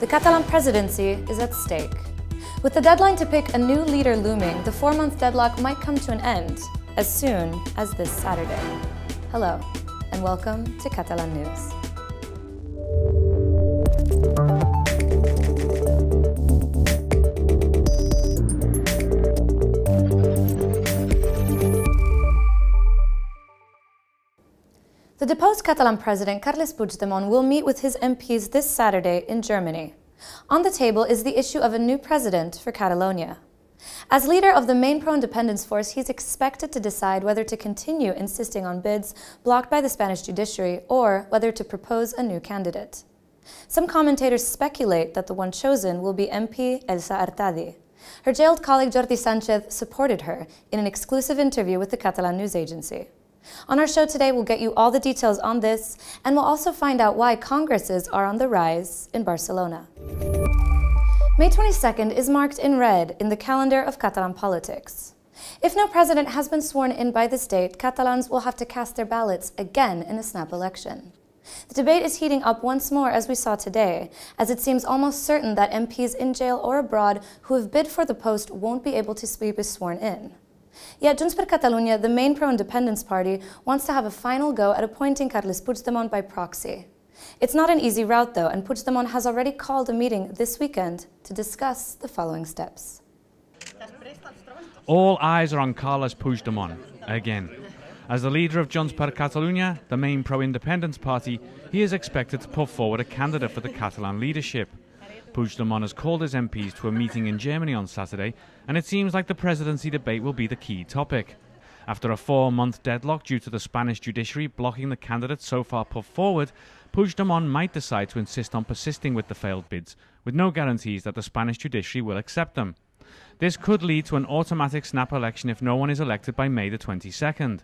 The Catalan presidency is at stake. With the deadline to pick a new leader looming, the 4-month deadlock might come to an end as soon as this Saturday. Hello, and welcome to Catalan News. The deposed Catalan president, Carles Puigdemont, will meet with his MPs this Saturday in Germany. On the table is the issue of a new president for Catalonia. As leader of the main pro-independence force, he's expected to decide whether to continue insisting on bids blocked by the Spanish judiciary or whether to propose a new candidate. Some commentators speculate that the one chosen will be MP Elsa Artadi. Her jailed colleague Jordi Sànchez supported her in an exclusive interview with the Catalan News Agency. On our show today, we'll get you all the details on this, and we'll also find out why congresses are on the rise in Barcelona. May 22nd is marked in red in the calendar of Catalan politics. If no president has been sworn in by this date, Catalans will have to cast their ballots again in a snap election. The debate is heating up once more, as we saw today, as it seems almost certain that MPs in jail or abroad who have bid for the post won't be able to be sworn in. Yet Junts per Catalunya, the main pro-independence party, wants to have a final go at appointing Carles Puigdemont by proxy. It's not an easy route, though, and Puigdemont has already called a meeting this weekend to discuss the following steps. All eyes are on Carles Puigdemont, again. As the leader of Junts per Catalunya, the main pro-independence party, he is expected to put forward a candidate for the Catalan leadership. Puigdemont has called his MPs to a meeting in Germany on Saturday, and it seems like the presidency debate will be the key topic. After a 4-month deadlock due to the Spanish judiciary blocking the candidates so far put forward, Puigdemont might decide to insist on persisting with the failed bids, with no guarantees that the Spanish judiciary will accept them. This could lead to an automatic snap election if no one is elected by May the 22nd.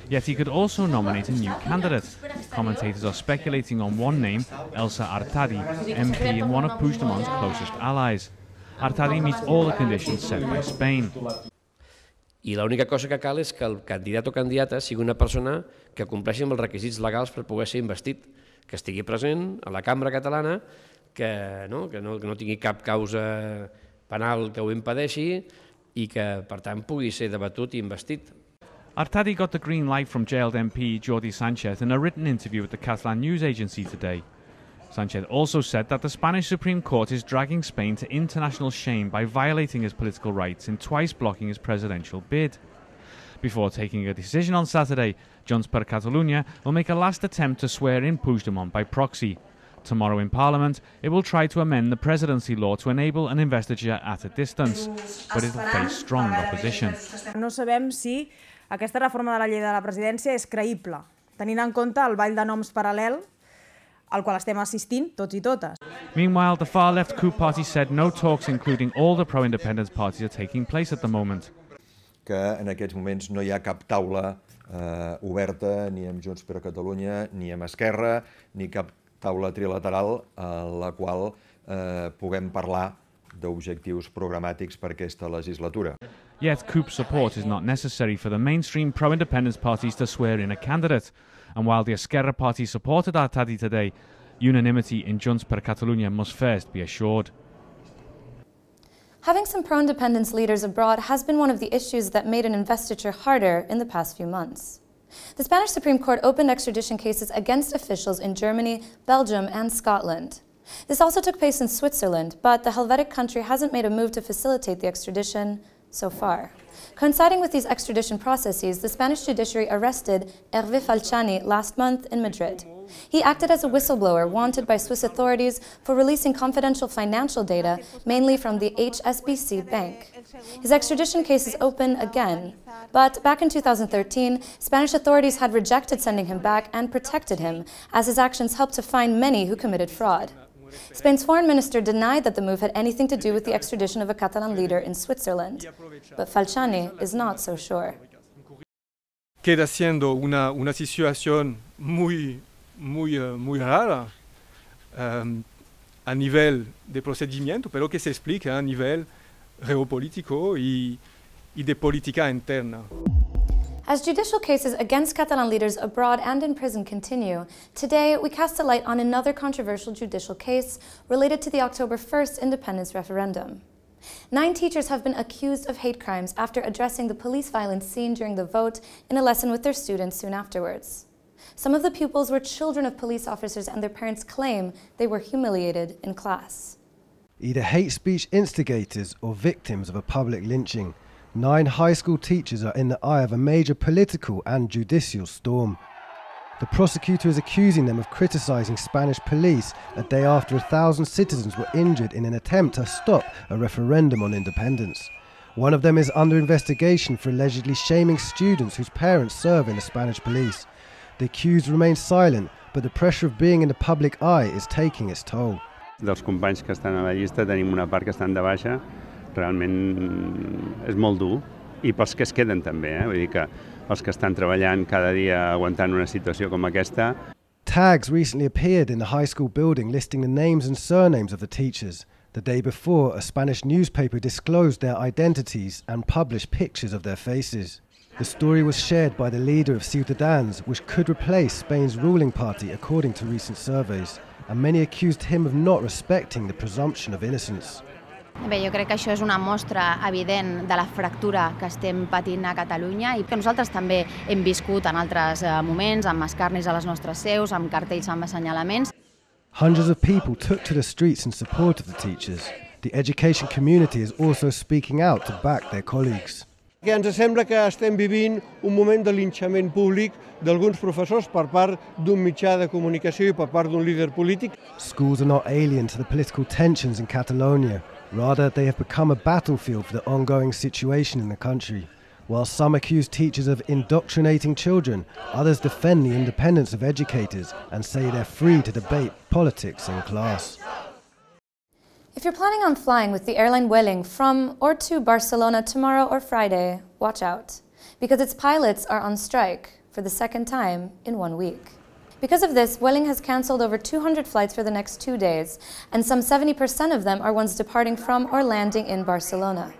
Yet he could also nominate a new candidate. Commentators are speculating on one name, Elsa Artadi, MP and one of Puigdemont's closest allies. Artadi meets all the conditions set by Spain. I l'única cosa que cal és que el candidat o candidata sigui una persona que compleixi amb els requisits legals per poder ser investit, que estigui present a la cambra catalana, que no tingui cap causa penal que ho impedeixi i que, per tant, pugui ser debatut i investit. Artadi got the green light from jailed MP Jordi Sànchez in a written interview with the Catalan News Agency today. Sànchez also said that the Spanish Supreme Court is dragging Spain to international shame by violating his political rights and twice blocking his presidential bid. Before taking a decision on Saturday, Junts per Catalunya will make a last attempt to swear in Puigdemont by proxy. Tomorrow in Parliament, it will try to amend the presidency law to enable an investiture at a distance, but it will face strong opposition. No sabem si aquesta reforma de la llei de la presidència és creïble, tenint en compte el ball de noms paral·lel al qual estem assistint tots i totes. Meanwhile, the far-left coup party said no talks including all the pro-independence parties are taking place at the moment. Que en aquests moments no hi ha cap taula oberta ni amb Junts per Catalunya, ni amb Esquerra, ni cap taula trilateral a la qual puguem parlar d'objectius programàtics per aquesta legislatura. Yet coup support is not necessary for the mainstream pro-independence parties to swear in a candidate. And while the Esquerra party supported Artadi today, unanimity in Junts per Catalunya must first be assured. Having some pro-independence leaders abroad has been one of the issues that made an investiture harder in the past few months. The Spanish Supreme Court opened extradition cases against officials in Germany, Belgium, and Scotland. This also took place in Switzerland, but the Helvetic country hasn't made a move to facilitate the extradition so far. Coinciding with these extradition processes, the Spanish judiciary arrested Hervé Falciani last month in Madrid. He acted as a whistleblower wanted by Swiss authorities for releasing confidential financial data, mainly from the HSBC bank. His extradition case is open again, but back in 2013, Spanish authorities had rejected sending him back and protected him, as his actions helped to find many who committed fraud. Spain's foreign minister denied that the move had anything to do with the extradition of a Catalan leader in Switzerland, but Falciani is not so sure. Queda siendo una situación muy rara a nivel de procedimiento, pero que se explica a nivel geopolítico y de política interna. As judicial cases against Catalan leaders abroad and in prison continue, today we cast a light on another controversial judicial case related to the October 1st independence referendum. 9 teachers have been accused of hate crimes after addressing the police violence seen during the vote in a lesson with their students soon afterwards. Some of the pupils were children of police officers, and their parents claim they were humiliated in class. Either hate speech instigators or victims of a public lynching, 9 high school teachers are in the eye of a major political and judicial storm. The prosecutor is accusing them of criticizing Spanish police a day after 1,000 citizens were injured in an attempt to stop a referendum on independence. One of them is under investigation for allegedly shaming students whose parents serve in the Spanish police. The accused remains silent, but the pressure of being in the public eye is taking its toll. Dels companys que estan a la llista tenim una part que estan de baixa, realment és molt dur, i pels que es queden també, vull dir que els que estan treballant cada dia aguantant una situació com aquesta. Tags recently appeared in the high school building listing the names and surnames of the teachers. The day before, a Spanish newspaper disclosed their identities and published pictures of their faces. The story was shared by the leader of Ciutadans, which could replace Spain's ruling party according to recent surveys, and many accused him of not respecting the presumption of innocence. Bé, jo crec que això és una mostra evident de la fractura que estem patint a Catalunya i que nosaltres també hem viscut en altres moments, amb escarnis a les nostres seus, amb cartells amb assenyalaments. Hundreds of people took to the streets in support of the teachers. The education community is also speaking out to back their colleagues. Que ens sembla que estem vivint un moment de linxament públic d'alguns professors per part d'un mitjà de comunicació i per part d'un líder polític. Schools are not alien to the political tensions in Catalonia. Rather, they have become a battlefield for the ongoing situation in the country. While some accuse teachers of indoctrinating children, others defend the independence of educators and say they're free to debate politics in class. If you're planning on flying with the airline Vueling from or to Barcelona tomorrow or Friday, watch out, because its pilots are on strike for the second time in 1 week. Because of this, Vueling has cancelled over 200 flights for the next 2 days, and some 70% of them are ones departing from or landing in Barcelona.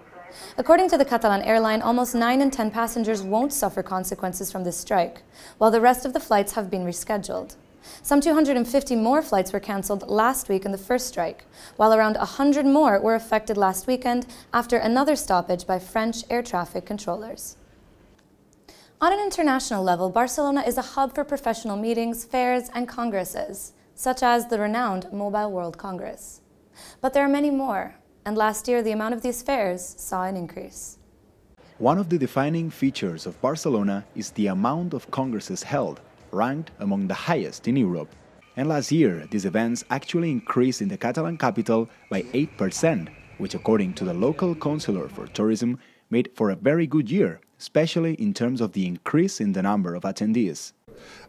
According to the Catalan airline, almost 9 in 10 passengers won't suffer consequences from this strike, while the rest of the flights have been rescheduled. Some 250 more flights were cancelled last week in the first strike, while around 100 more were affected last weekend after another stoppage by French air traffic controllers. On an international level, Barcelona is a hub for professional meetings, fairs, and congresses, such as the renowned Mobile World Congress. But there are many more, and last year the amount of these fairs saw an increase. One of the defining features of Barcelona is the amount of congresses held, ranked among the highest in Europe. And last year, these events actually increased in the Catalan capital by 8%, which according to the local councillor for tourism, made for a very good year, especially in terms of the increase in the number of attendees.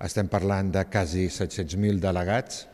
Estem parlant de quasi 700.000 delegats,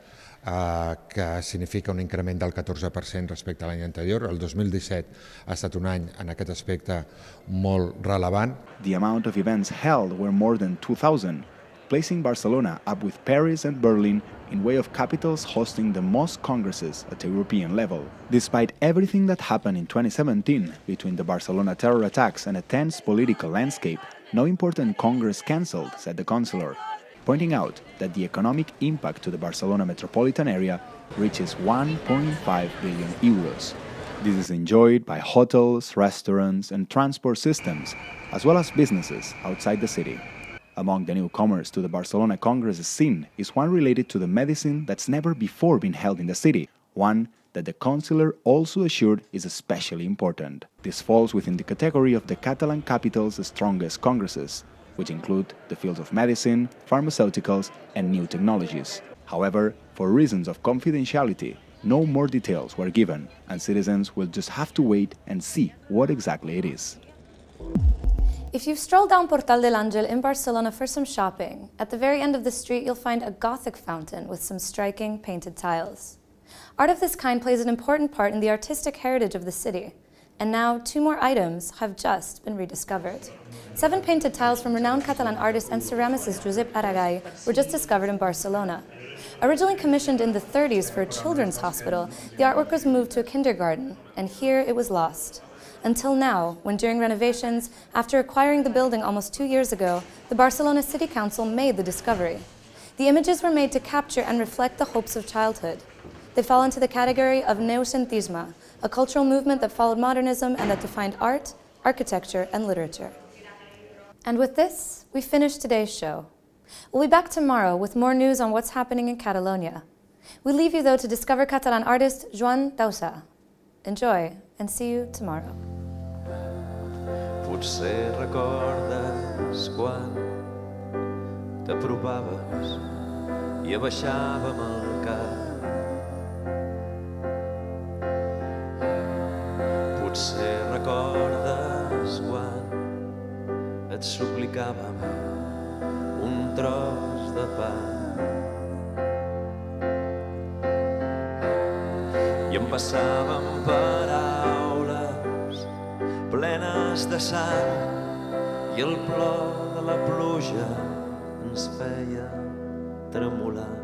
que significa un increment del 14% respecte a l'any anterior. El 2017 ha estat un any en aquest aspecte molt relevant. The amount of events held were more than 2,000, placing Barcelona up with Paris and Berlin in way of capitals hosting the most congresses at European level. Despite everything that happened in 2017 between the Barcelona terror attacks and a tense political landscape, no important congress cancelled, said the councillor, pointing out that the economic impact to the Barcelona metropolitan area reaches 1.5 billion euros. This is enjoyed by hotels, restaurants and transport systems, as well as businesses outside the city. Among the newcomers to the Barcelona Congress scene is one related to the medicine that's never before been held in the city, one that the councillor also assured is especially important. This falls within the category of the Catalan capital's strongest congresses, which include the fields of medicine, pharmaceuticals and new technologies. However, for reasons of confidentiality, no more details were given, and citizens will just have to wait and see what exactly it is. If you stroll down Portal de l'Àngel in Barcelona for some shopping, at the very end of the street you'll find a Gothic fountain with some striking painted tiles. Art of this kind plays an important part in the artistic heritage of the city, and now 2 more items have just been rediscovered. 7 painted tiles from renowned Catalan artist and ceramicist Josep Aragay were just discovered in Barcelona. Originally commissioned in the 30s for a children's hospital, the artwork was moved to a kindergarten, and here it was lost. Until now, when during renovations, after acquiring the building almost 2 years ago, the Barcelona City Council made the discovery. The images were made to capture and reflect the hopes of childhood. They fall into the category of noucentisme, a cultural movement that followed modernism and that defined art, architecture, and literature. And with this, we finish today's show. We'll be back tomorrow with more news on what's happening in Catalonia. We leave you, though, to discover Catalan artist Joan Dausa. Enjoy, and see you tomorrow. Potser recordes quan t'aprovaves i abaixàvem el cap. Potser recordes quan et suplicàvem un tros de pa. I em passàvem paraules plenes de sang i el plor de la pluja ens feia tremolar.